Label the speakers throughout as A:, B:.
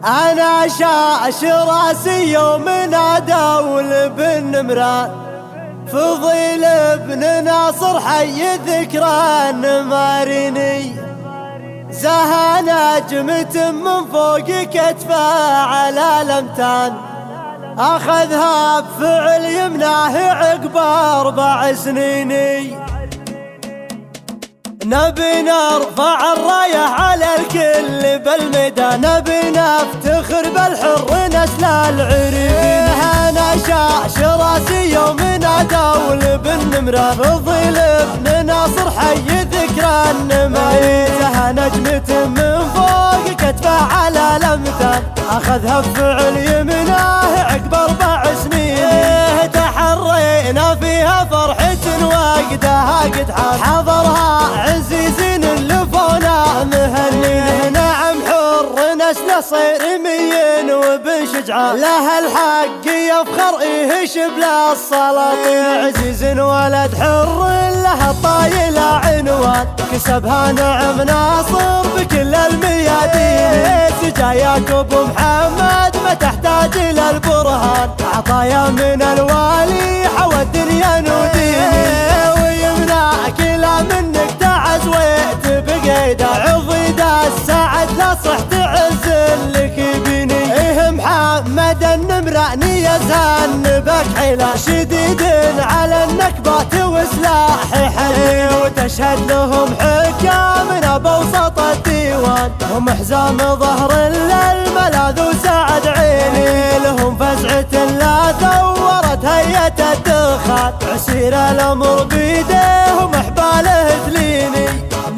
A: أنا شاش راسي يوم نادول بن مران فضيل ابن ناصر حي ذكرى نماريني زها نجمة من فوق كتفه على الامتان أخذها بفعل يمناه عقب 4 سنين نبي نرفع الراية على الكل بالميدان نبي نفتخر بالحر نسل العريبين أنا شاش راسي يوم نادول بن مران فضيل ابن ناصر حي ذكرى النمايزها نجمة من فوق كتفه على الامتان أخذها بفعل يمناه عقب 4 سنين تحرينا فيها فرحة وقتها قد حضرها عزيزين اللفونا مهنين نعم حر نسل صيرمي وبشجعان له الحق يفخر يهشب السلاطين عزيز ولد حر له الطايلة عنوان كسبها نعم ناصر بكل الميادين سجاياك ابو محمد ما تحتاج الى البرهان عطايا من الوالي حوى الدنيا نودين ويمنعك لا منك تعزويت بقيده عضيد السعد لا صح تعز لك بيني إيه محمد النمراني يزهن بك حيله شديد على النكبات وسلاح حنين وتشهد لهم حكامنا بوسط الديوان هم حزام ظهر للملاذ وسعد عيني لهم فزعة لا ثورت هيئة الدخان عسير الامر بيديهم احباله تليني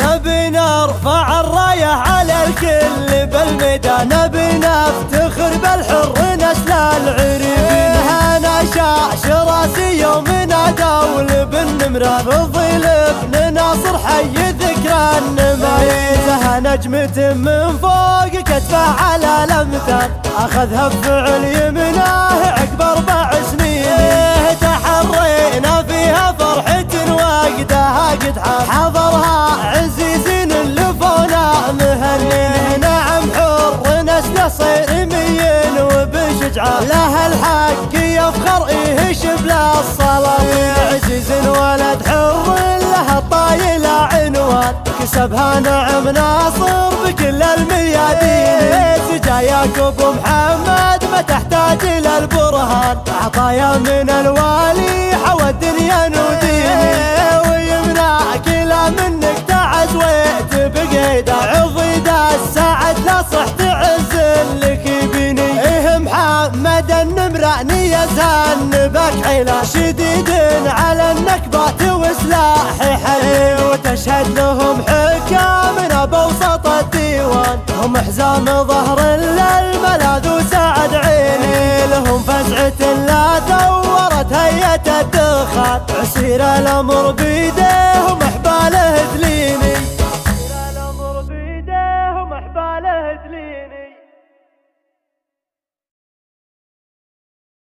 A: نبي نرفع الراية على الكل بالميدان نبي نفتخر بالحر نسل العريبين أنا شاش راسي يوم نادول بن مران فضيل ابن ناصر حي ذكرى النمايزها نجمة من فوق كتفه على الامتان أخذها بفعل يمناه عقب 4 سنين تحرينا فيها فرحة وقتها قد حضرها عزيزين اللفونا مهنين نعم حر نسل صيرمي وبشجعان له الحق يفخر يهشب السلاطين عزيز ولد حر له الطايلة عنوان كسبها نعم ناصر بكل الميادين سجاياك ابو محمد ما تحتاج الى البرهان عطايا من الوالي حوى الدنيا نودين ويمنعك لا منك تعزويت بقيده عضيد السعد لا صح تعز لك بيني إيه محمد النمراني يزهن بك حيله شديد على النكبات وسلاح حنين وتشهد لهم حكامنا بوسط الديوان هم حزام ظهر للملاذ وسعد عيني لهم فزعة لا ثورت هيئة الدخان عسير الامر بيديهم